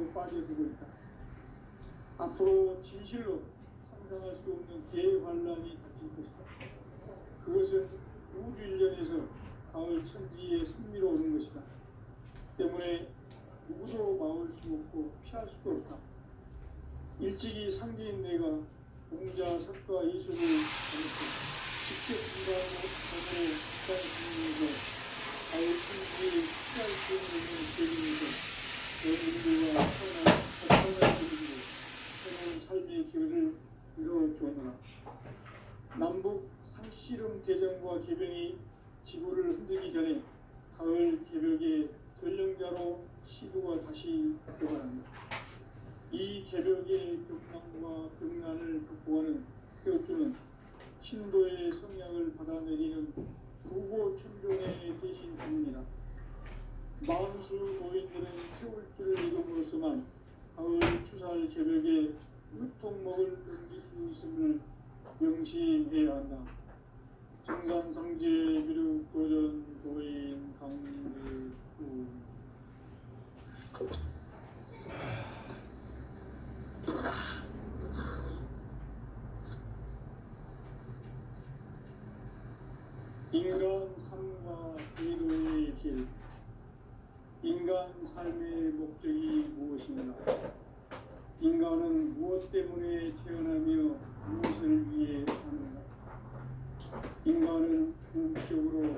홀로 빠져들고 있다. 앞으로 진실로 상상할 수 없는 대환란이 닥칠 것이다. 그것은 우주 일련에서 가을 천지의 선미로 오는 것이다. 때문에 누구도 막을 수 없고 피할 수도 없다. 일찍이 상제인 내가 공자, 석가, 예술을 가르쳐 직접 인간으로 땅에 주면서 가을 천지의 피할 수 없는 계획에서 온 인류가 태어날 그리고 새로운 삶의 기회를 이뤄주었노라. 남북 상씨름 대전과 개병이 지구를 흔들기 전에 가을 개벽의 전령자로 시도가 다시 되어간다. 이 개벽의 벽난과 벽난을 극복하는 태어주는 신도의 성향을 받아내리는 부고천병의 대신 주문이다. 만수 노인들은 태울줄을 이름으로서만 가을 추살 개벽의 으통목을 넘길 수 있음을 명시해야 한다. 정산상제 비륵 도전 도인 강대구 인간 삶과 대도의 길. 인간 삶의 목적이 무엇인가? 인간은 무엇 때문에 태어나며 무엇을 위해 사는가? 인간은 궁극적으로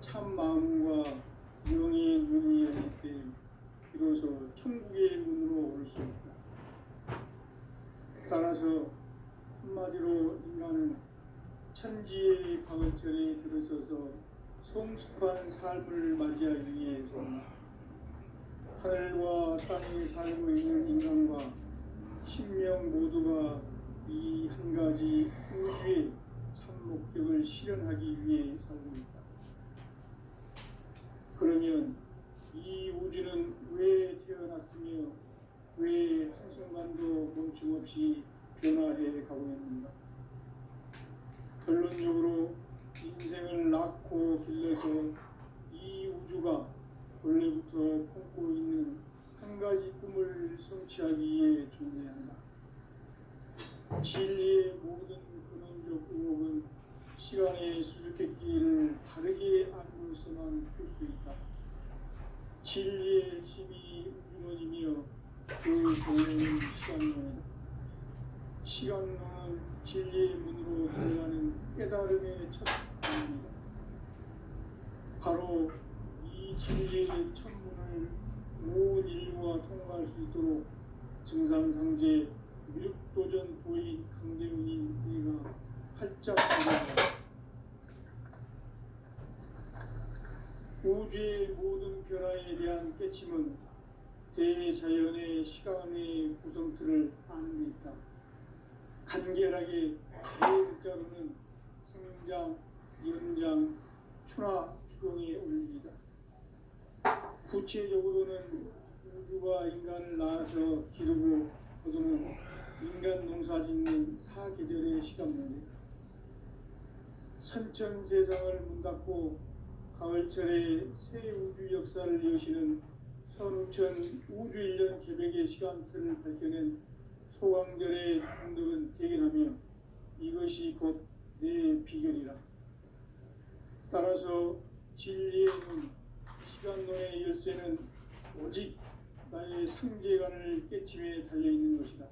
참 마음과 영의 눈이 열릴 때 비로소 천국의 문으로 올 수 있다. 따라서 한마디로 인간은 천지의 가을철에 들어서서 성숙한 삶을 맞이하기 위해서는 하늘과 땅에 살고 있는 인간과 신명 모두가 이 한 가지 우주의 참 목적을 실현하기 위해 살고 있다. 그러면 이 우주는 왜 태어났으며 왜 한순간도 멈춤없이 변화해 가고 있는가? 결론적으로 인생을 낳고 길러서 이 우주가 원래부터 품고 있는 한 가지 꿈을 성취하기 위해 존재한다. 진리의 모든 근원적 의혹은 시간의 수수께끼를 다르게 알고서만 풀 수 있다. 진리의 힘이 우주론이며 그 본능은 시간론이다. 시간론은 진리의 문으로 들어가는 깨달음의 첫 문입니다. 바로 이 진리의 천문을 온 인류가 통과할 수 있도록 증산상제 미륵도전 도인 강대훈인 내가 활짝 열어간다. 우주의 모든 변화에 대한 깨침은 대자연의 시간의 구성틀을 아는 데 있다. 간결하게 네 글자로는 성장, 연장, 추나 추동에 올립니다. 구체적으로는 우주가 인간을 낳아서 기르고 거두는 인간 농사 짓는 사계절의 시간문제, 선천 세상을 문 닫고 가을철에 새 우주 역사를 여시는 선우천 우주 1년 개벽의 시간틀을 밝혀낸 소강절의 분들은 대견하며 이것이 곧 내 비결이라. 따라서 진리의 문, 시간론의 열쇠는 오직 나의 상제관을 깨침에 달려있는 것이다.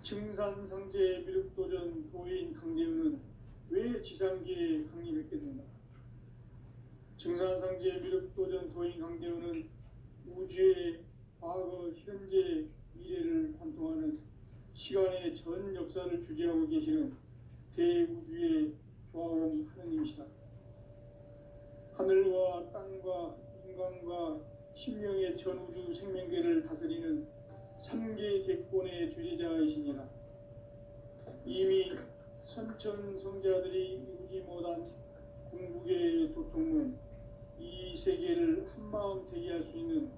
증산상제 미륵도전 도인 강대훈은 왜 지상계에 강림했겠는가? 증산상제 미륵도전 도인 강대훈은 우주의 과거, 현재, 미래를 관통하는 시간의 전 역사를 주재하고 계시는 대우주의 조화원 하느님이시다. 하늘과 땅과 인간과 신명의 전우주 생명계를 다스리는 3개 대권의 주재자이시니라. 이미 선천성자들이 이루지 못한 궁극의 도통문, 이 세계를 한마음 대기할 수 있는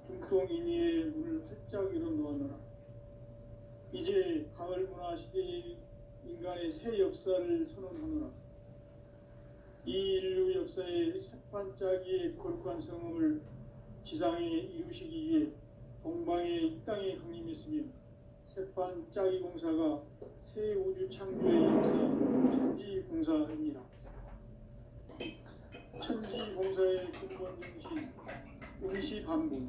중통인의의 문을 활짝 열어놓았노라. 이제 가을 문화 시대의 인간의 새 역사를 선언하노라. 이 인류 역사의 새판짜기의 거룩한 성음을 지상에 이루시기 위해 있으며 세판 짜기 공사가 새 우주 창조의 역사 천지 공사입니다. 천지 공사의 근본 정신 운시 반복.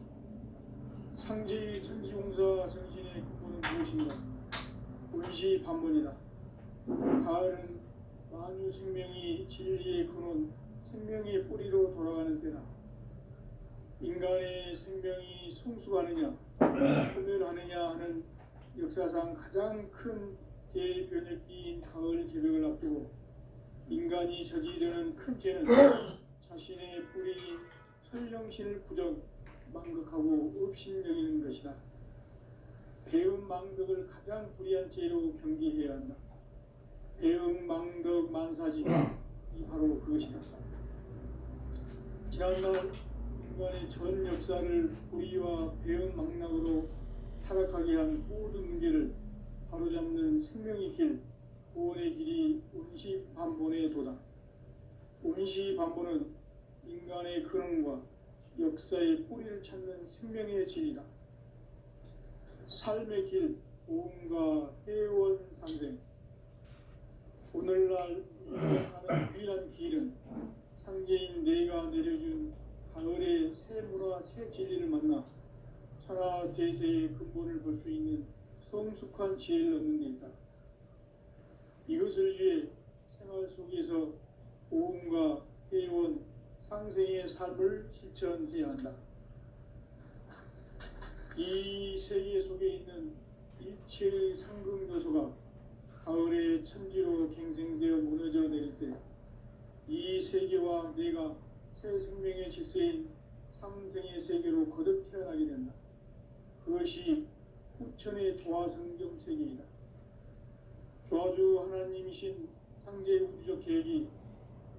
상제의 천지 공사 정신의 근본은 무엇인가? 운시 반복이다. 가을은 만유 생명이 진리의 근원, 생명의 뿌리로 돌아가는 때다. 인간의 생명이 성숙하느냐, 분열하느냐 하는 역사상 가장 큰 대변혁기인 가을 개벽을 앞두고 인간이 저지르는 큰 죄는 자신의 뿌리인 설령신을 부정, 망극하고 업신여기는 것이다. 배움 망덕을 가장 불의한 죄로 경계해야 한다. 배움 망덕 만사지, 이 바로 그것이다. 지난날 인간의 전 역사를 불의와 배움 망락으로 타락하게 한 모든 문제를 바로잡는 생명의 길, 구원의 길이 운시반본의 도다. 운시반본은 인간의 근원과 역사의 뿌리를 찾는 생명의 진리다. 삶의 길, 보험과 회원 상생. 오늘날 우리가 사는 유일한 길은 상제인 내가 내려준 가을의 새 문화, 새 진리를 만나 천하 대세의 근본을 볼 수 있는 성숙한 지혜를 얻는 데 있다. 이것을 위해 생활 속에서 보험과 회원, 상생의 삶을 실천해야 한다. 이 세계 속에 있는 일체의 상금 요소가 가을의 천지로 갱생되어 무너져 내릴 때 이 세계와 내가 새 생명의 질서인 상생의 세계로 거듭 태어나게 된다. 그것이 후천의 조화성경 세계이다. 조화주 하나님이신 상제 우주적 계획이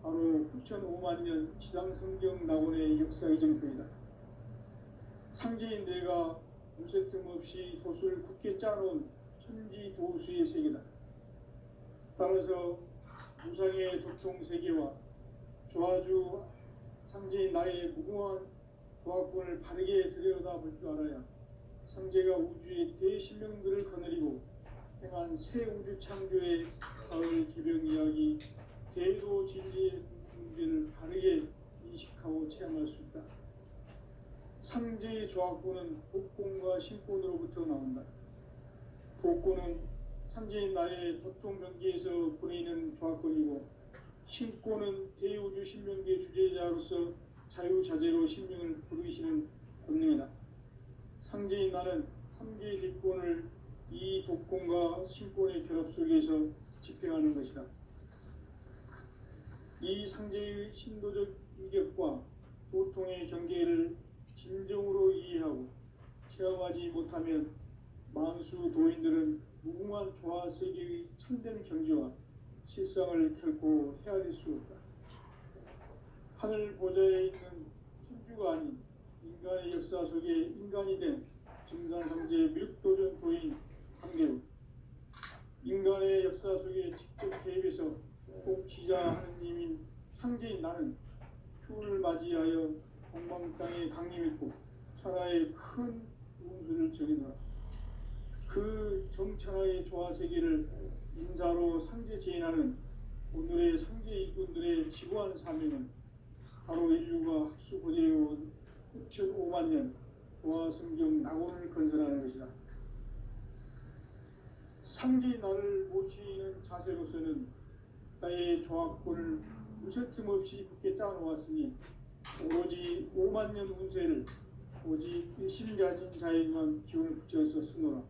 바로 후천 5만 년 지상성경 낙원의 역사의 정표이다. 상제인 내가 무쇠 틈 없이 도수를 굳게 짜놓은 천지 도수의 세계다. 따라서 무상의 도통 세계와 조화주 상제인 나의 무궁한 조화권을 바르게 들여다볼 줄 알아야 상제가 우주의 대신명들을 거느리고 행한 새 우주 창조의 가을 개벽 이야기, 대도 진리의 문제를 바르게 인식하고 체험할 수 있다. 상제의 조화권은 복권과 신권으로부터 나온다. 복권은 상제인 나의 도통명계에서 보내는 조화권이고, 신권은 대우주 신명계 주제자로서 자유자재로 신명을 부르시는 권능이다. 상제인 나는 3개의 뒷권을 이 독권과 신권의 결합 속에서 집행하는 것이다. 이 상제의 신도적 위격과 도통의 경계를 진정으로 이해하고 체험하지 못하면 만수 도인들은 무궁한 조화 세계의 참된 경지와 실상을 결코 헤아릴 수 없다. 하늘 보좌에 있는 천주가 아닌 인간의 역사 속에 인간이 된 증산상제 밀도전 도인 강대우, 인간의 역사 속에 직접 개입해서 복지자 하느님인 상제인 나는 추운을 맞이하여 공방 땅에 강림했고 천하의 큰 운수를 적이노라. 그 정천하의 조화세계를 인사로 상제 제인하는 오늘의 상제 일꾼들의 지구한 사명은 바로 인류가 합수고대해온 9,5만 년 조화성경 낙원을 건설하는 것이다. 상제인 나를 모시는 자세로서는 나의 조화권을 무쇠틈 없이 굳게 짜놓았으니 오로지 5만 년 운세를 오직 일심 가진 자에게만 기운을 붙여서 쓰노라.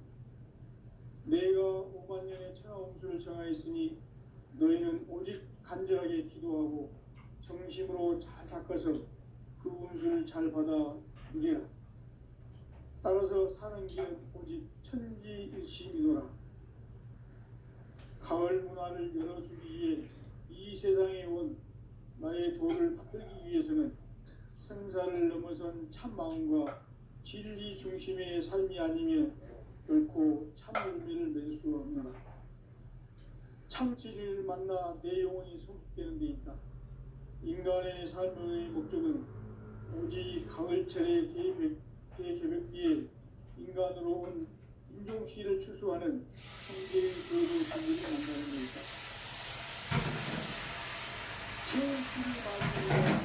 내가 5만 년의 천하 운수를 정하였으니 너희는 오직 간절하게 기도하고 정심으로 잘 닦아서 그 운수를 잘 받아 누리라. 따라서 사는 길은 오직 천지일심이노라. 가을 문화를 열어주기 위해 이 세상에 온 나의 도를 받들기 위해서는 생사를 넘어선 참 마음과 진리 중심의 삶이 아니면 결코 참 의미를 맺을 수 없노라. 참 진리를 만나 내 영혼이 성숙되는 데 있다. 인간의 삶의 목적은 오직 가을철의 대개벽기에 인간으로 온 성씨를 추수하는 성계의 교도 분들이 만나는 것이다. 세일주를 맞이한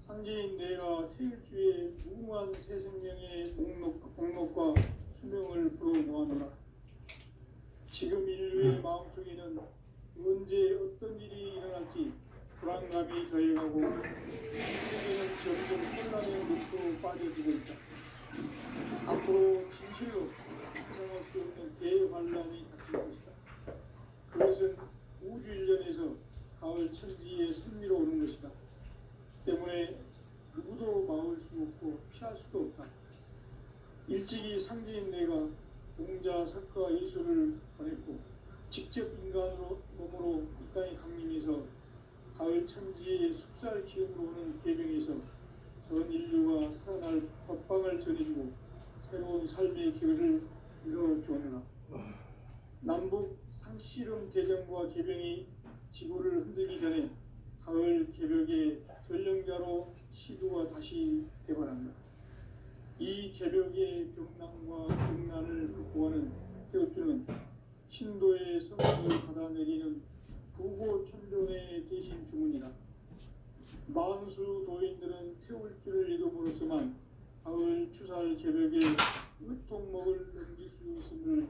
상제인 내가 세일주의 무궁한 새 생명의 목록과 수명을 불어모아노라. 지금 인류의 마음속에는 언제 어떤 일이 일어날지 불안감이 더해가고 세계는 점점 혼란의 늪으로 빠져들고 있다. 앞으로 진실로 상상할 수 없는 대환란이 닥칠 것이다. 그것은 우주 일전에서 가을 천지의 선미로 오는 것이다. 때문에 누구도 막을 수 없고 피할 수도 없다. 일찍이 상제인 내가 공자, 석가, 예수를 보냈고 직접 인간으로 몸으로 이 땅에 강림해서 가을 천지의 숲살 기운으로 오는 계명에서 전 인류가 살아날 법방을 전해주고 새로운 삶의 기회를 이뤄주느라. 남북 상씨름 대전과 계병이 지구를 흔들기 전에 가을 개벽의 전령자로 시두가 다시 되관한다. 이 개벽의 병난과 병난을 극복하는 태우주는 신도의 성령을 받아내리는 부고천존의 대신 주문이다. 만수 도인들은 태울 줄을 이름으로서만 가을 추살 개벽의 의통목을 넘길 수 있음을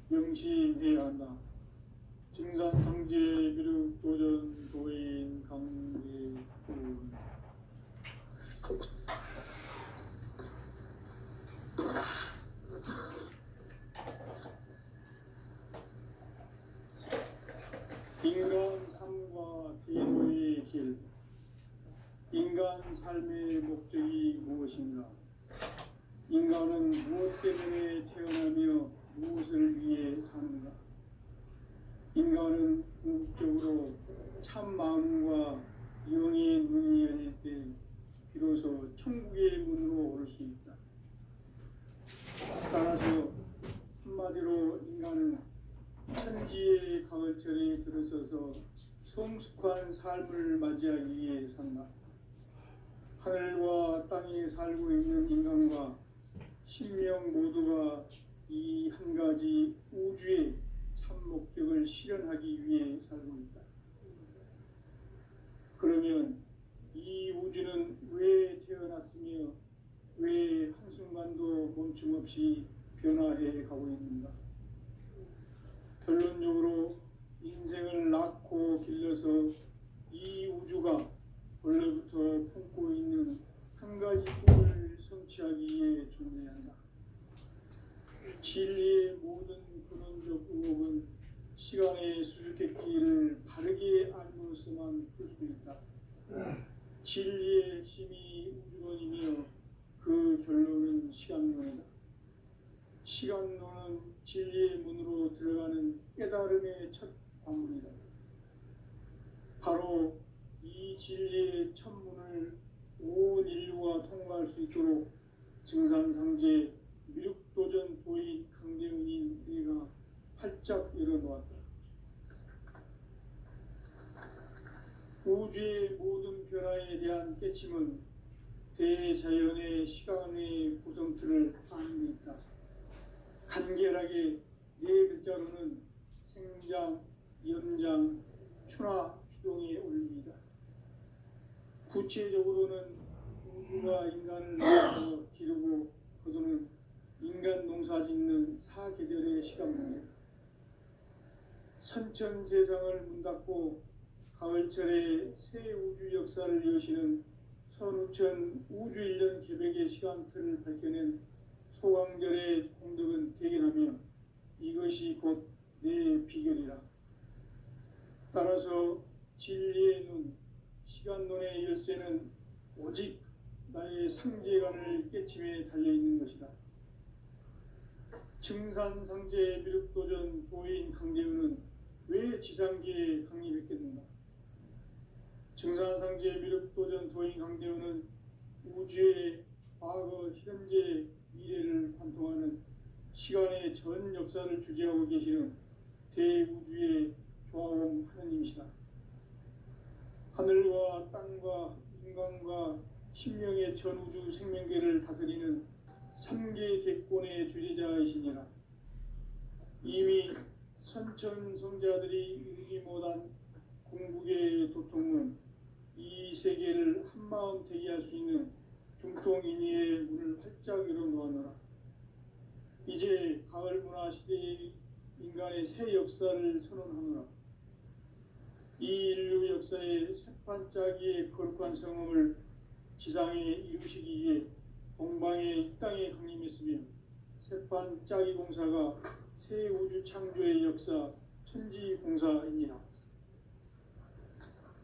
명시해야 한다. 증산상제 미륵 도전 도인 강대군. 인간 삶과 대로의 길. 인간 삶의 목적이 무엇인가? 인간은 무엇 때문에 태어나며 무엇을 위해 사는가? 인간은 궁극적으로 참 마음과 영의 눈이 열릴 때 비로소 천국의 문으로 오를 수 있다. 따라서 한마디로 인간은 천지의 가을철에 들어서서 성숙한 삶을 맞이하기 위해 산다. 하늘과 땅에 살고 있는 인간과 신명 모두가 이 한 가지 우주의 참 목적을 실현하기 위해 살고 있다. 그러면 이 우주는 왜 태어났으며 왜 한순간도 멈춤 없이 변화해 가고 있는가? 결론적으로 인생을 낳고 길러서 이 우주가 원래부터 품고 있는 한 가지 꿈을 성취하기 위해 존재한다. 진리의 모든 근원적 의혹은 시간의 수수께끼를 바르게 알므로서만 풀 수 있다. 진리의 핵심이 우주론이며 그 결론은 시간론이다. 시간론은 진리의 문으로 들어가는 깨달음의 첫 관문이다. 바로 이 진리의 첫 문을 온 인류가 통과할 수 있도록 증산상제 미륵도전 도인 강대훈인 내가 활짝 열어놓았다. 우주의 모든 변화에 대한 깨침은 대자연의 시간의 구성틀을 아는 데 있다. 간결하게 네 글자로는 생장, 연장, 추나, 추동의 원리이다. 구체적으로는 우주가 인간을 낳아서 기르고 거두는 인간 농사 짓는 사계절의 시간문이다. 선천 세상을 문 닫고 가을철에 새 우주 역사를 여시는 선우천 우주 1년 개벽의 시간틀을 밝혀낸 소강절의 공덕은 대견하며 이것이 곧 내 비결이라. 따라서 진리의 눈, 시간론의 열쇠는 오직 나의 상제관을 깨침에 달려있는 것이다. 증산상제 미륵도전 도인 강대훈은 왜 지상계에 강림했겠는가? 증산상제 미륵도전 도인 강대훈은 우주의 과거, 현재, 미래를 관통하는 시간의 전 역사를 주재하고 계시는 대우주의 조화원 하느님이시다. 하늘과 땅과 인간과 신명의 전우주 생명계를 다스리는 3계 대권의 주재자이시니라. 이미 선천성자들이 이루지 못한 궁극의 도통은 이 세계를 한마음 되게 할 수 있는 중통인의의 문을 활짝 열어놓았노라. 이제 가을 문화 시대의 인간의 새 역사를 선언하노라. 이 인류 역사의 새반짝이의 거룩한 성험을 지상에 이루시기 위해 동방의 이 땅에 강림했으며 새반짝이 공사가 새 우주 창조의 역사 천지공사이니라.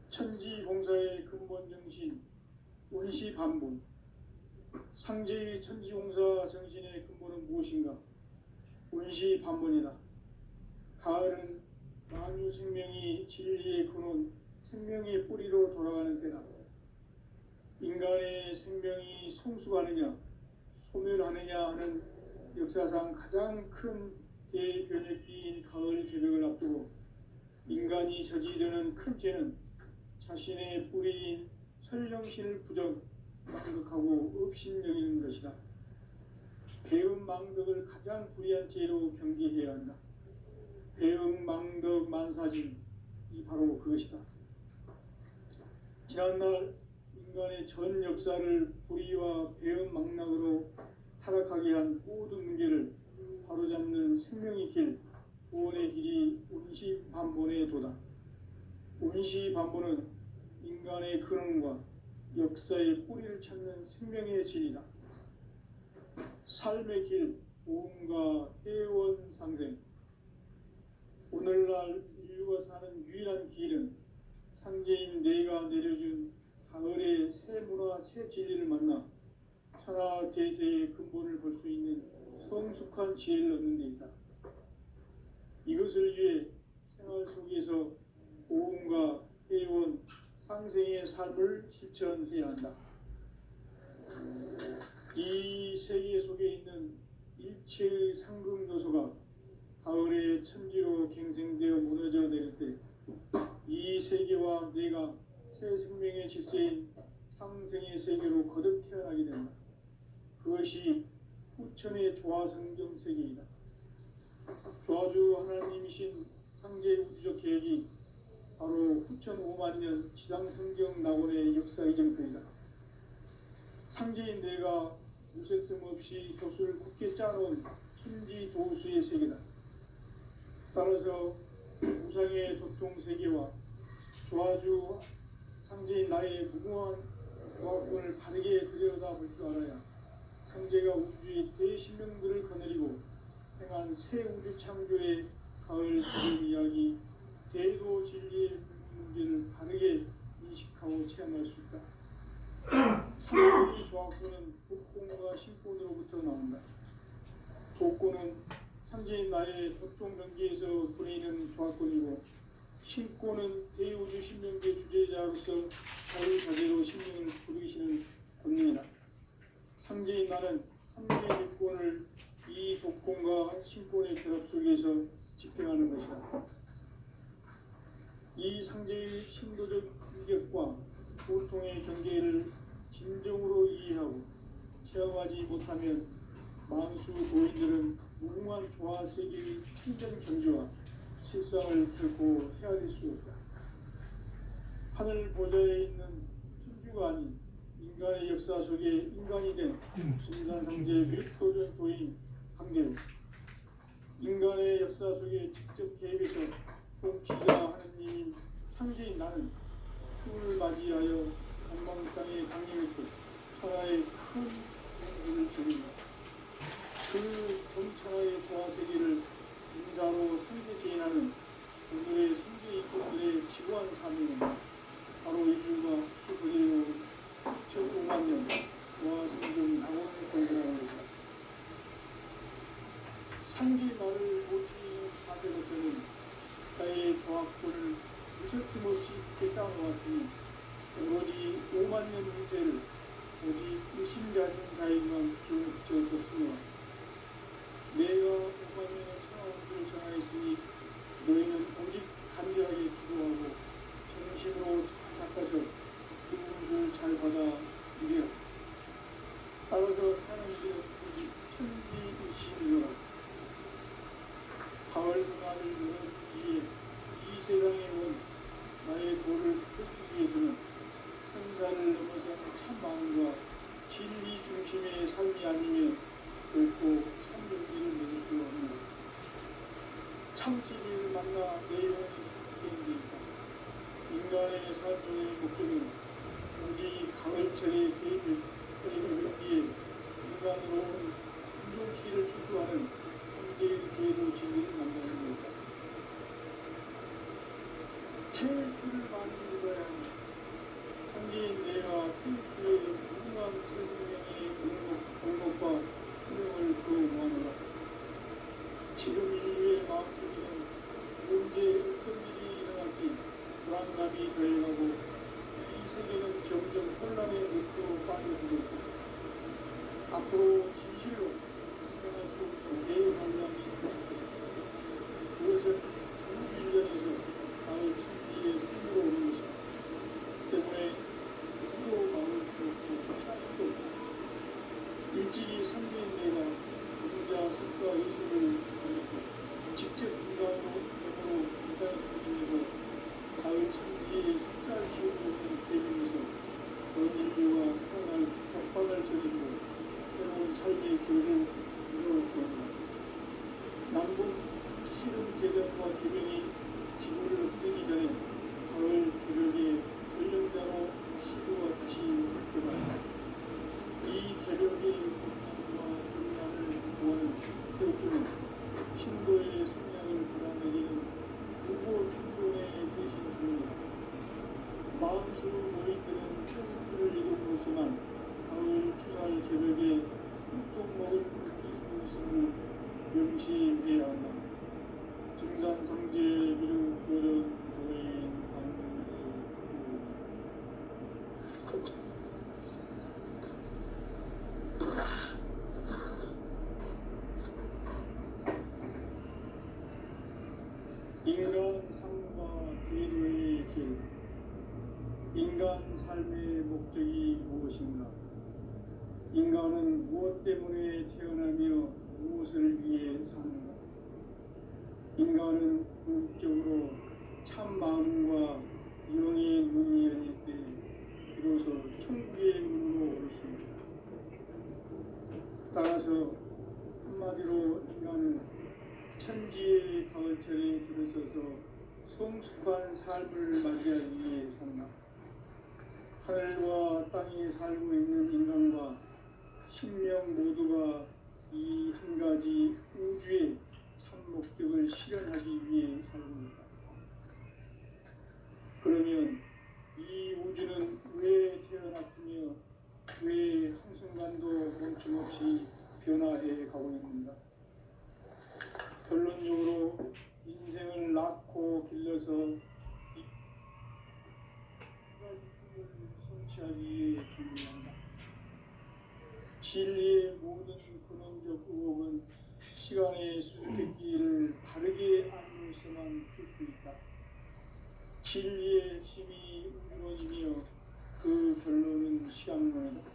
천지공사의 근본 정신 운시반본. 상제의 천지공사 정신의 근본은 무엇인가? 운시반본이다. 가을은 만유 생명이 진리의 근원, 생명의 뿌리로 돌아가는 때다. 인간의 생명이 성숙하느냐, 소멸하느냐 하는 역사상 가장 큰 대변혁기인 가을 개벽을 앞두고 인간이 저지르는 큰 죄는 자신의 뿌리인 설령신을 망덕하고 업신여기는 것이다. 배음 망덕을 가장 불의한 죄로 경계해야 한다. 배음 망덕 만사진이 바로 그것이다. 지난날 인간의 전 역사를 불의와 배음 망락으로 타락하게 한 모든 문제를 바로잡는 생명의 길, 구원의 길이 운시반본의 도다. 운시반본은 인간의 근원과 역사의 뿌리를 찾는 생명의 진리다. 삶의 길, 보험과 회원 상생. 오늘날 인류가 사는 유일한 길은 상제인 내가 내려준 가을의 새 문화, 새 진리를 만나 천하 대세의 근본을 볼 수 있는 성숙한 지혜를 얻는 데 있다. 이것을 위해 생활 속에서 보험과 회원, 상생의 삶을 실천해야 한다. 이 세계 속에 있는 일체의 상금 요소가 가을의 천지로 갱생되어 무너져 내릴 때 이 세계와 내가 새 생명의 질서인 상생의 세계로 거듭 태어나게 된다. 그것이 후천의 조화성경 세계이다. 조화주 하나님이신 상제 우주적 계획이 바로 후천 5만년 지상성경 낙원의 역사의 정편이다. 상제인 내가 무쇠 틈 없이 돛을 굳게 짜놓은 천지 도수의 세계다. 따라서 우상의 도통 세계와 조화주 상제인 나의 무궁한 조합권을 바르게 들여다볼 줄 알아야 상제가 우주의 대신명들을 거느리고 행한 새 우주 창조의 가을 기름 이야기, 대도 진리의 문제를 바르게 인식하고 체험할 수 있다. 상제의 조합권은 독권과 신권으로부터 나온다. 독권은 상제인 나의 독종 경계에서 보내는 조합권이고, 신권은 대우주 신명계 주제자로서 자유자재로 신명을 부르시는 권능이다. 상제인 나는 삼계의 직권을 이 독권과 신권의 결합 속에서 집행하는 것이다. 이 상제의 신도적 인격과 보통의 경계를 진정으로 이해하고 체험하지 못하면 만수 도인들은 무궁한 조화 세계의 천전 경지와 실상을 결코 헤아릴 수 없다. 하늘 보좌에 있는 천주가 아닌 인간의 역사 속에 인간이 된 증산상제 윗도전 도인 강대우, 인간의 역사 속에 직접 개입해서 통치자 하느님인 상제인 나는 추을 맞이하여 동방 땅에 강림했고 천하의 큰 영광을 드린다. 그 전천하의 조화세계를 인사로 상제 제인하는 오늘의 상제 이권들의 지구한 사명은 바로 인류가 수그리고 2005만 년 조화성경 낙원을 건설하는 것이다. 상제 나를 모시는 자세로서는 나의 조합권을 무설팀 없이 굳게 짜놓았으니 오로지 5만 년 운세를 오직 의심가진 자에게만 기운을 붙였었으며 내가 5만 년의 천하운수를 전하였으니 너희는 오직 간절하게 기도하고 정신으로 잘 닦아서 그 운수를 잘 받아 이르라. 따라서 사는 길은 오직 천지이시니라. 가을 문화를 열어주기 위해 이 세상에 온 나의 도를 붙들기 위해서는 생사를 넘어선 참 마음과 진리 중심의 삶이 아니면 결코 참 용기를 내줄 수 없는 것. 참 진리를 만나 내 영혼이 소멸되는 데 있다. 인간의 삶의 목적은 오직 가을철의 계획을 위해 인간으로 온 운동시를 추수하는 성제의 죄로 진리를 만나는 것이다. 체육을 많이 읽어야 합니다. 성지인 내가 체육의 무궁한 새 생명의 공목과 수명을 그 모아노라. 지금 인류의 마음속에는 언제 어떤 일이 일어날지 불안감이 더해가고 이 세계는 점점 혼란의 늪으로 빠져들고 있다. 앞으로 진실로 생존할 수 없는 대환란이 있을 것이다. 그것은 우주일련에서 가을 천지의 승리로 오는 것이다. 때문에 누구도 막을 수 없고 피할 수도 없다. 일찍이 선지인 내가 공자 석가 예수를 직접 인간으로 이 땅에 통해서 가을 천지의 숫자를 키우고 있는 대명에서 전 인류가 살아날 법방을 전해주고 새로운 삶의 기회를 이루어주었다. 남북 상실은 개정과 개명이 지구를 엎드리기 전에 가을 개벽의 전령자로 시도가 다시 개발한다. 이 개벽의 공간과 공간을 보호하는 태극기는 신도의 성향을 받아내리는 부고 총론의 대신 중입니다. 마음수로 노인들은 태극기를 이름으로서만 가을 추살 개벽의 흙종목을 느낄 수 있음을 명시해야 한다. 증산성제 미륵 도전 도인 인간 삶과 궤도의 길. 인간 삶의 목적이 무엇인가? 인간은 무엇 때문에 태어나며 무엇을 위해 사는가? 인간은 궁극적으로 참 마음과 영의 눈이 열릴 때 비로소 천국의 문으로 올 수 있다. 따라서 한마디로 인간은 천지의 가을철에 들어서서 성숙한 삶을 맞이하기 위해 산다. 하늘과 땅에 살고 있는 인간과 신명 모두가 이 한 가지 우주의 참 목적을 실현하기 위해 살고 있다. 그러면 이 우주는 왜 태어났으며 왜 한순간도 멈춤없이 변화해 가고 있는가? 결론적으로 인생을 낳고 길러서 성취하기 위해 존재한다. 진리의 모든 근원적 의혹은 시간의 수수께끼를 바르게 알고서만 풀 수 있다. 진리의 핵심이 우주론이며 그 결론은 시간론이다.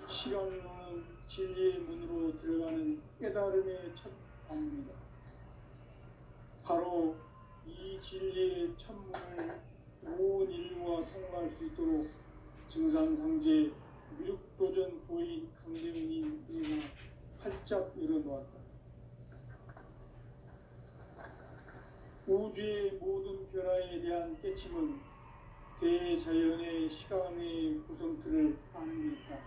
시간론은 진리의 문으로 들어가는 깨달음의 첫 방문이다. 바로 이 진리의 첫문을 온 인류가 통과할 수 있도록 증산상제 미륵도전 보인 강대민이 우리가 활짝 열어놓았다. 우주의 모든 변화에 대한 깨침은 대자연의 시간의 구성틀을 아는 데 있다.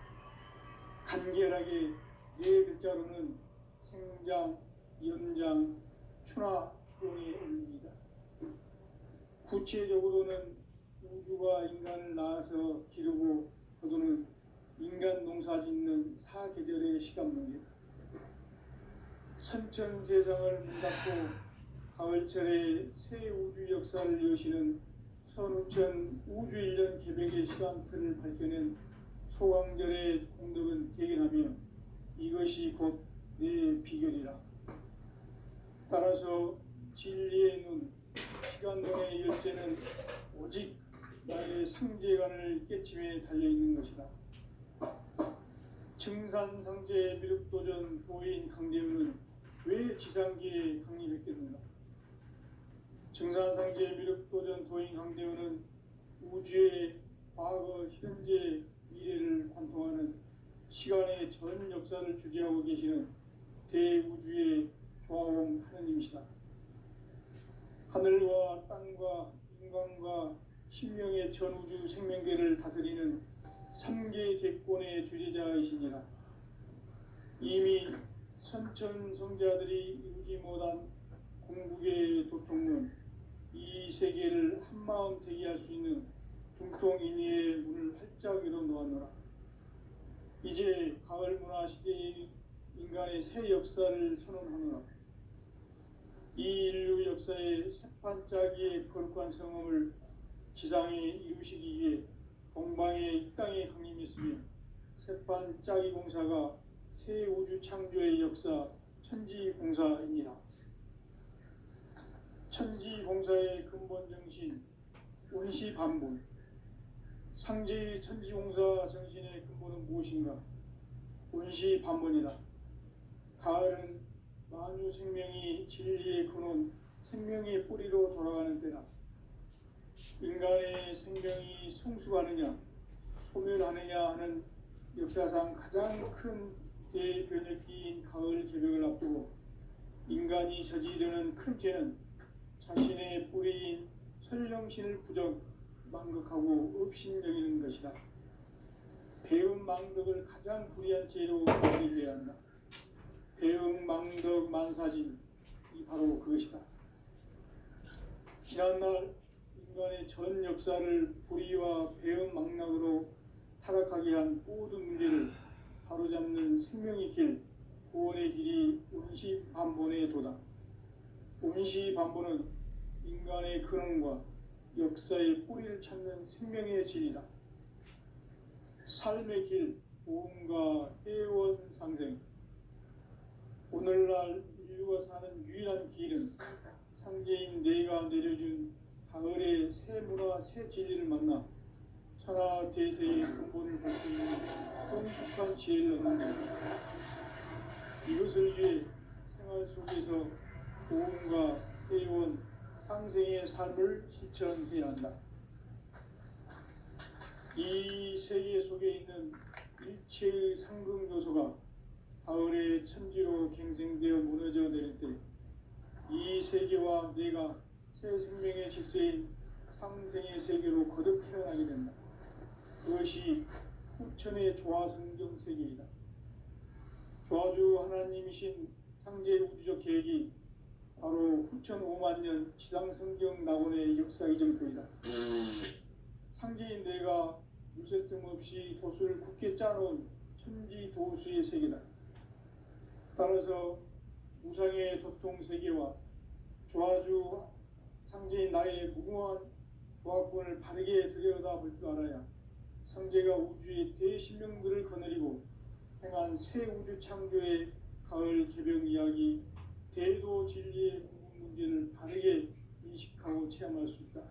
간결하게 네 글자로는 생장, 연장, 추나, 추동의 원리이다. 구체적으로는 우주가 인간을 낳아서 기르고 거두는 인간 농사 짓는 사계절의 시간 문제다. 선천 세상을 문 닫고 가을철에 새 우주 역사를 여시는 선우천 우주일년 개벽의 시간틀을 밝혀낸 소강절의 공덕은 대견하며 이것이 곧 내 비결이라. 따라서 진리의 눈, 시간론의 열쇠는 오직 나의 상제관을 깨침에 달려있는 것이다. 증산상제 미륵도전 보인 강대우는 왜 지상계에 강림했겠는가? 증산상제 미륵도전 도인 강대원은 우주의 과거, 현재, 미래를 관통하는 시간의 전 역사를 주재하고 계시는 대우주의 조화범 하느님이시다. 하늘과 땅과 인간과 신명의 전우주 생명계를 다스리는 삼계 제권의 주재자이시니라. 이미 선천성자들이 이루지 못한 궁극의 도통론, 이 세계를 한마음 대기할 수 있는 중통인의의 문을 활짝 열어 놓았노라. 이제 가을 문화 시대의 인간의 새 역사를 선언하노라. 이 인류 역사의 새판짜기의 거룩한 성험을 지상에 이루시기 위해 동방의 이 땅에 강림했으며 새판짜기 공사가 새 우주 창조의 역사 천지공사이니라. 천지공사의 근본 정신 운시반본. 상제의 천지공사 정신의 근본은 무엇인가? 운시반본이다. 가을은 만유 생명이 진리의 근원, 생명의 뿌리로 돌아가는 때다. 인간의 생명이 성숙하느냐, 소멸하느냐 하는 역사상 가장 큰 대변혁기인 가을 개벽을 앞두고 인간이 저지르는 큰 죄는 자신의 뿌리인 설령신을 부정, 망극하고 업신여기는 것이다. 배음 망덕을 가장 불의한 죄로 여겨야 한다. 배음 망덕 만사진, 이 바로 그것이다. 지난날 인간의 전 역사를 불의와 배음 망락으로 타락하게 한 모든 문제를 바로잡는 생명의 길, 구원의 길이 운시반본의 도다. 운시반본은 인간의 근원과 역사의 뿌리를 찾는 생명의 질이다. 삶의 길, 보험과 회원 상생. 오늘날 인류가 사는 유일한 길은 상제인 내가 내려준 가을의 새 문화, 새 진리를 만나 천하 대세의 근본을 볼 수 있는 성숙한 지혜를 얻는 것이다. 이것을 위해 생활 속에서 보험과 회원, 상생의 삶을 실천해야 한다. 이 세계 속에 있는 일체의 상극 요소가 가을의 천지로 갱생되어 무너져 내릴 때 이 세계와 내가 새 생명의 질서인 상생의 세계로 거듭 태어나게 된다. 그것이 후천의 조화성경 세계이다. 조화주 하나님이신 상제 우주적 계획이 바로 후천 5만 년 지상성경 낙원의 역사 이정표이다. 상제인 내가 무쇠 틈 없이 도수를 굳게 짜놓은 천지 도수의 세계다. 따라서 우상의 도통 세계와 조화주 상제인 나의 무궁한 조합권을 바르게 들여다볼 줄 알아야 상제가 우주의 대신명들을 거느리고 행한 새 우주 창조의 가을 개벽 이야기, 대도 진리의 궁극 문제를 바르게 인식하고 체험할 수 있다.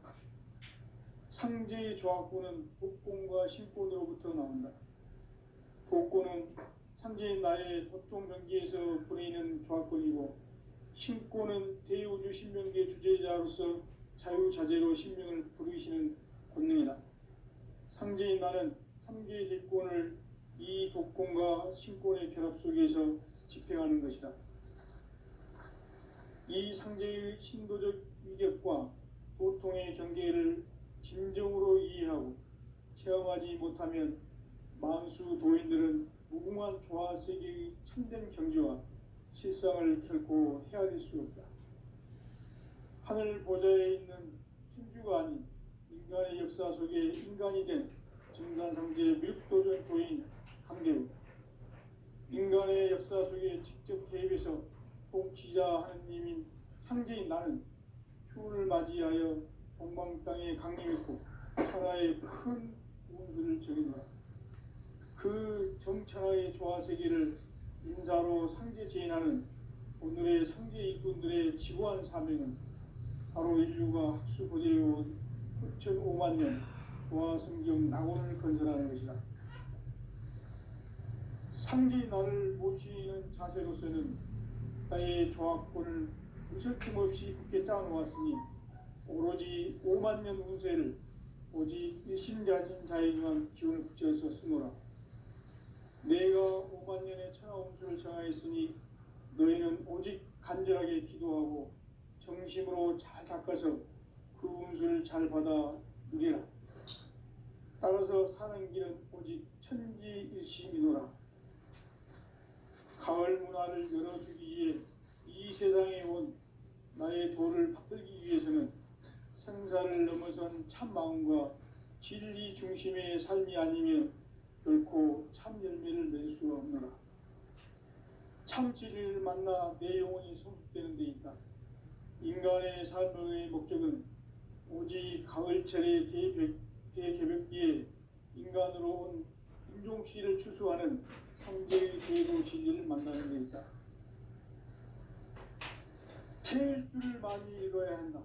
상제의 조합권은 복권과 신권으로부터 나온다. 복권은 상제인 나의 도통 경계에서 보내는 조합권이고, 신권은 대우주 신명계 주제자로서 자유자재로 신명을 부르시는 권능이다. 상제인 나는 3개의 제권을 이 독권과 신권의 결합 속에서 집행하는 것이다. 이 상제의 신도적 위격과 도통의 경계를 진정으로 이해하고 체험하지 못하면 만수 도인들은 무궁한 조화 세계의 참된 경지와 실상을 결코 헤아릴 수 없다. 하늘 보좌에 있는 천주가 아닌 인간의 역사 속에 인간이 된 증산상제 미륵도전 도인 강대우, 인간의 역사 속에 직접 개입해서 통치자 하느님인 상제인 나는 추운을 맞이하여 동방 땅에 강림했고 천하의 큰 운수를 적이노라. 그 정천하의 조화세계를 인사로 상제 제인하는 오늘의 상제 일꾼들의 지고한 사명은 바로 인류가 학수고대해온 후천 5만 년 조화성경 낙원을 건설하는 것이다. 상제의 나를 모시는 자세로서는 나의 조합권을 무설림 없이 굳게 짜놓았으니 오로지 5만 년 운세를 오직 일심자진 자에게만 기운을 붙여서 쓰노라. 내가 5만 년의 천하 운수를 정하였으니 너희는 오직 간절하게 기도하고 정심으로 잘 닦아서 그 운수를 잘 받아 누리라. 따라서 사는 길은 오직 천지일심이노라. 가을 문화를 열어주기 위해 이 세상에 온 나의 도를 받들기 위해서는 생사를 넘어선 참 마음과 진리 중심의 삶이 아니면 결코 참 열매를 맺을 수 없노라. 참 진리를 만나 내 영혼이 성숙되는 데 있다. 인간의 삶의 목적은 오직 가을철의 대개벽기에 인간으로 온 인종씨를 추수하는 성제의 대도 진리를 만나는 데 있다. 태일주를 많이 읽어야 한다.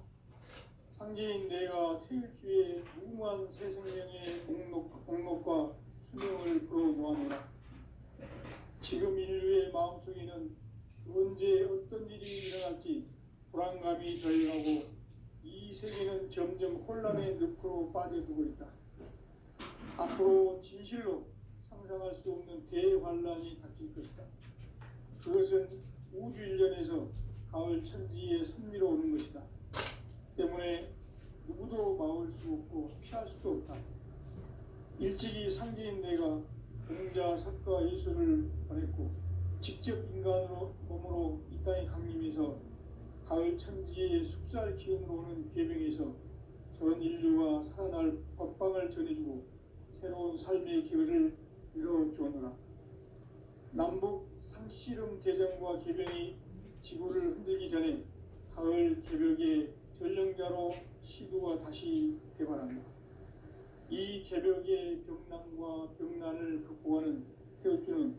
상제인 내가 태일주의 무궁한 새 생명의 목록과 수명을 풀어놓아노라. 지금 인류의 마음속에는 언제 어떤 일이 일어날지 불안감이 저해가고 이 세계는 점점 혼란의 늪으로 빠져들고 있다. 앞으로 진실로 상상할 수 없는 대환란이 닥칠 것이다. 그것은 우주 일련에서 가을 천지에 선미로 오는 것이다. 때문에 누구도 막을 수 없고 피할 수도 없다. 일찍이 상제인 내가 공자, 석가, 예술을 보냈고 직접 인간으로 몸으로 이 땅에 강림해서 가을 천지의 숙살 기운으로 오는 계명에서 전 인류가 살아날 법방을 전해주고 새로운 삶의 기회를 이뤄주오노라. 남북 상씨름 대전과 계병이 지구를 흔들기 전에 가을 개벽의 전령자로 시도가 다시 개발한다. 이 개벽의 병난과 병난을 극복하는 태어주는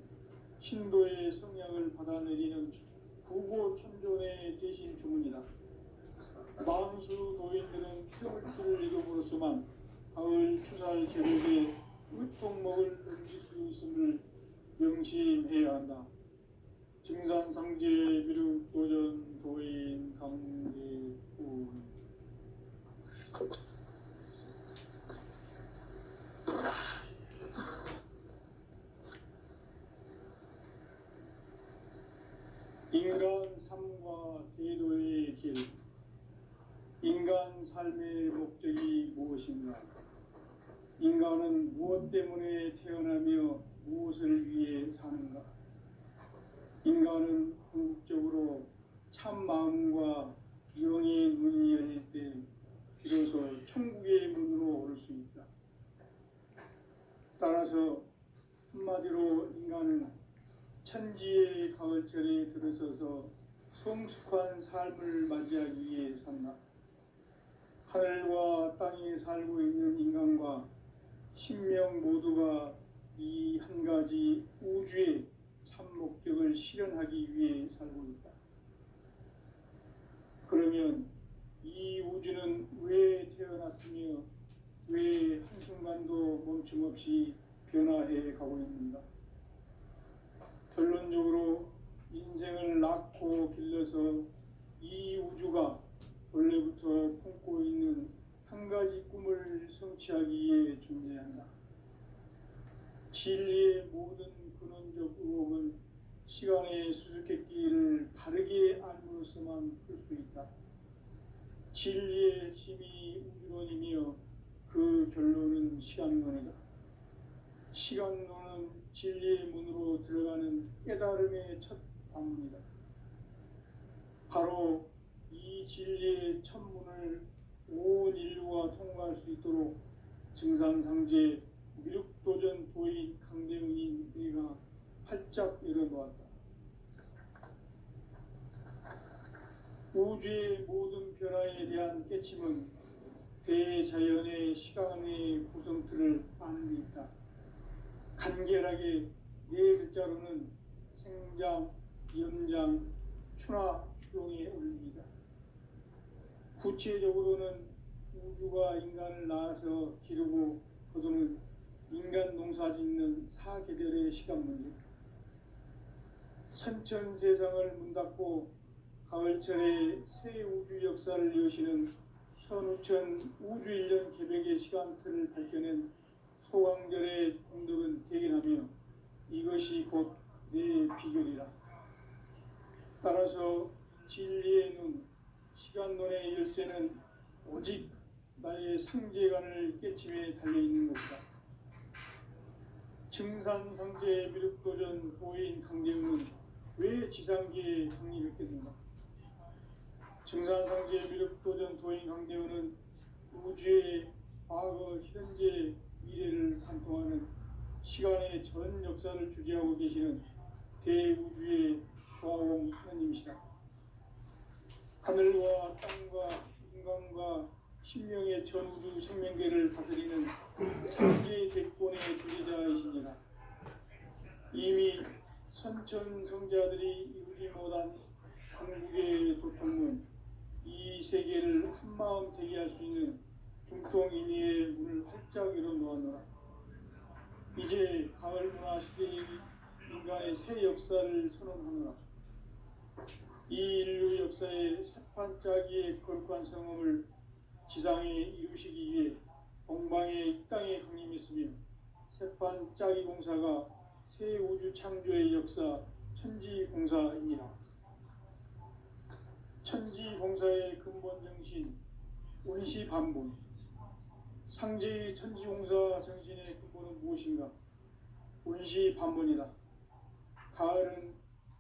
신도의 성향을 받아내리는 구고천존의 대신 주문이다. 만수 도인들은 태어주를 이름으로서만 가을 추살 개벽의 의통목을 넘길 수 있음을 명심해야 한다. 증산상제 미륵도전 도인 강제군 인간 삶과 제도의 길. 인간 삶의 목적이 무엇인가? 인간은 무엇 때문에 태어나며 무엇을 위해 사는가? 인간은 궁극적으로 참 마음과 영의 문이 열릴 때 비로소 천국의 문으로 오를 수 있다. 따라서 한마디로 인간은 천지의 가을철에 들어서서 성숙한 삶을 맞이하기 위해 산다. 하늘과 땅에 살고 있는 인간과 신명 모두가 이 한 가지 우주의 참 목적을 실현하기 위해 살고 있다. 그러면 이 우주는 왜 태어났으며 왜 한순간도 멈춤없이 변화해 가고 있는가? 결론적으로 인생을 낳고 길러서 이 우주가 원래부터 품고 있는 한 가지 꿈을 성취하기 위해 존재한다. 진리의 모든 근원적 의혹은 시간의 수수께끼를 바르게 알므로서만 풀 수 있다. 진리의 핵심이 우주론이며 그 결론은 시간론이다. 시간론은 진리의 문으로 들어가는 깨달음의 첫 방문이다. 바로 이 진리의 첫 문을 온 인류가 통과할 수 있도록 증산상제 미륵도전 도인 강대문인 내가 활짝 열어놓았다. 우주의 모든 변화에 대한 깨침은 대자연의 시간의 구성틀을 아는 데 있다. 간결하게 네 글자로는 생장, 염장, 추나 추동의 원리이다. 구체적으로는 우주가 인간을 낳아서 기르고 거두는 인간 농사 짓는 사계절의 시간 문제. 선천 세상을 문 닫고 가을철에 새 우주 역사를 여시는 선우천 우주일년 개벽의 시간틀을 밝혀낸 소강절의 공덕은 대견하며 이것이 곧 내 비결이라. 따라서 진리의 눈, 시간론의 열쇠는 오직 나의 상제관을 깨침에 달려있는 것이다. 증산상제 미륵도전 도인 강대우는 왜 지상계에 강림했겠는가? 증산상제 미륵도전 도인 강대우는 우주의 과거, 현재, 미래를 관통하는 시간의 전 역사를 주재하고 계시는 대우주의 조화공 하나님이시다. 하늘과 땅과 인간과 신명의 전우주 생명계를 다스리는 상계의 대권의 주재자이시니라. 이미 선천성자들이 이루지 못한 한국의 도통문, 이 세계를 한마음 되게 할 수 있는 중통인의의 문을 활짝 열어놓았노라. 이제 가을 문화 시대의 인간의 새 역사를 선언하노라. 이 인류 역사의 새판짜기의 거룩한 성험을 지상에 이루시기 위해 동방의 이 땅에 강림했으며 새판짜기 공사가 새 우주 창조의 역사 천지공사입니다. 천지공사의 근본 정신 운시반본. 상제의 천지공사 정신의 근본은 무엇인가? 운시반본이다. 가을은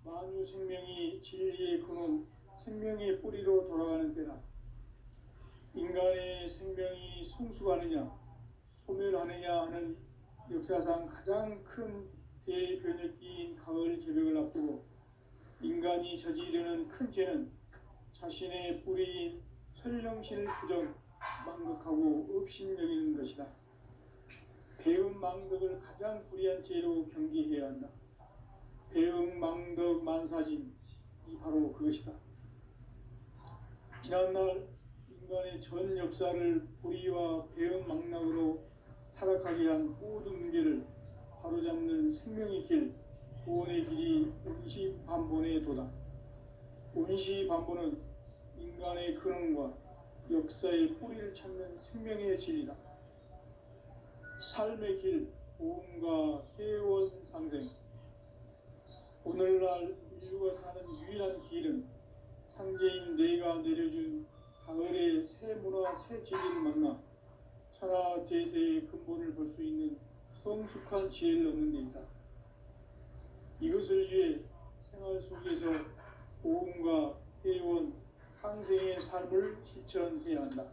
만유 생명이 진리의 근원, 생명의 뿌리로 돌아가는 때다. 인간의 생명이 성숙하느냐, 소멸하느냐 하는 역사상 가장 큰 대변혁기인 가을 개벽을 앞두고 인간이 저지르는 큰 죄는 자신의 뿌리인 설령신을 부정, 망극하고 업신여기는 것이다. 배음 망덕을 가장 불의한 죄로 경계해야 한다. 배음 망덕 만사진, 이 바로 그것이다. 지난날 인간의 전 역사를 불의와 배음 망락으로 타락하게 한 모든 문제를 바로잡는 생명의 길, 구원의 길이 운시반본의 도다. 운시반본은 인간의 근원과 역사의 뿌리를 찾는 생명의 진리다. 삶의 길, 보험과 회원 상생. 오늘날 인류가 사는 유일한 길은 상제인 내가 내려준 가을의 새 문화, 새 진리를 만나 천하 대세의 근본을 볼 수 있는 성숙한 지혜를 얻는 데 있다. 이것을 위해 생활 속에서 보험과 회원, 상생의 삶을 실천해야 한다.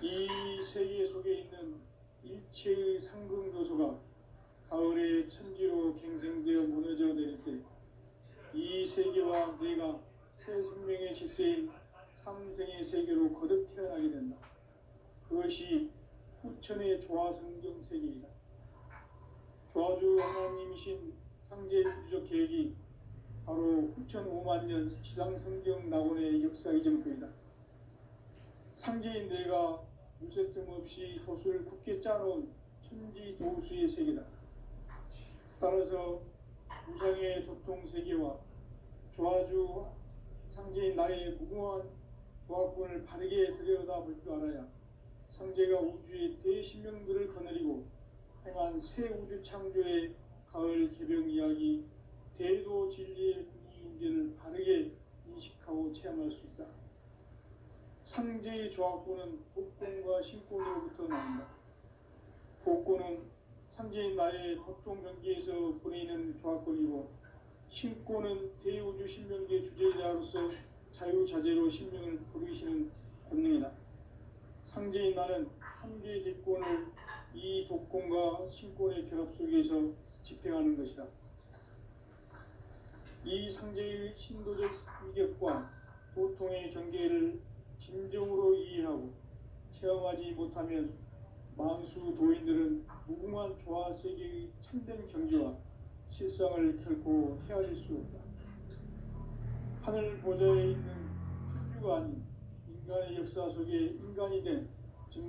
이 세계 속에 있는 일체의 상승조소가 가을의 천지로 갱생되어 무너져 내릴 때 이 세계와 내가 새 생명의 질서인 상생의 세계로 거듭 태어나게 된다. 그것이 후천의 조화성경 세계이다. 조화주 하나님이신 상제 우주적 계획이 바로 후천 5만년 지상성경 낙원의 역사 이전부이다. 상제인 내가 무쇠 틈 없이 돛을 굳게 짜놓은 천지도수의 세계다. 따라서 무상의 도통세계와 조화주 상제인 나의 무궁한 조화권을 바르게 들여다볼 줄 알아야 상제가 우주의 대신명들을 거느리고 행한 새 우주 창조의 가을 개벽 이야기, 대도 진리의 군이 문제를 바르게 인식하고 체험할 수 있다. 상제의 조화권은 복권과 신권으로부터 나온다. 복권은 상제인 나의 도통 경계에서 보내는 조화권이고, 신권은 대우주 신명계 주제자로서 자유자재로 신명을 부르시는 권능이다. 상제인 나는 한계의 대권을 이 독권과 신권의 결합 속에서 집행하는 것이다. 이 상제의 신도적 위격과 도통의 경계를 진정으로 이해하고 체험하지 못하면 만수 도인들은 무궁한 조화 세계의 참된 경지와 실상을 결코 헤아릴 수 없다. 하늘 보좌에 있는 천주가 아닌 인간의 역사 속에 인간이 된